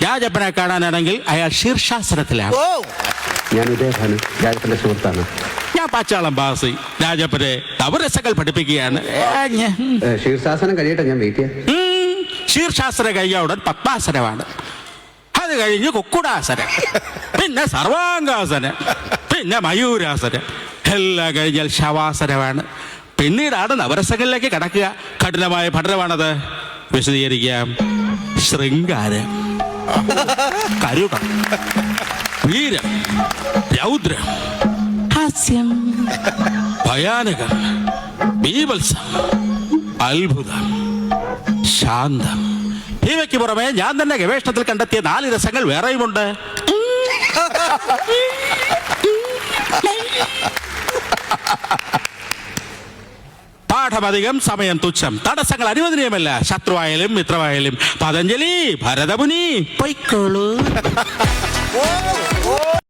രാജപ്പനെ കാണാനാണെങ്കിൽ അയാൾ ശീർഷാസനത്തിലാണ്. ഞാൻ ഉദയഭാനു, രാജപ്പന്റെ സുഹൃത്താണ്. ഞാൻ പാച്ചാളം ബാസി, രാജപ്പനെ നവരസങ്ങൾ പഠിപ്പിക്കുകയാണ്. ശീർഷാസനം കഴിയട്ടെ, ഞാൻ വെയിറ്റ് ചെയ്യാം. ശീർഷാസനം കഴിഞ്ഞ ഉടൻ പത്മാസനമാണ്. അത് കഴിഞ്ഞ് കുക്കുടാസനം, പിന്നെ സർവാംഗാസനം, പിന്നെ മയൂരാസനം. എല്ലാം കഴിഞ്ഞാൽ ശവാസനമാണ്. പിന്നീടാണ് നവരസങ്ങളിലേക്ക് കടക്കുക. കഠിനമായ പഠനമാണത്. വിശദീകരിക്കാം. ശൃംഗാരം, കരുണം, വീരം, രൗദ്രം, ഹാസ്യം, ഭയാനകം, ബീഭത്സം, അത്ഭുതം, ശാന്തം. ഇവയ്ക്ക് പുറമെ ഞാൻ തന്നെ ഗവേഷണത്തിൽ കണ്ടെത്തിയ 4 രസങ്ങൾ വേറെയുമുണ്ട്. പാഠമധികം, സമയം തുച്ഛം, തടസ്സങ്ങൾ അനുവദനീയമല്ല. ശത്രുവായാലും മിത്രമായാലും പതഞ്ജലി, ഭരതമുനി പൊയ്ക്കോളൂ.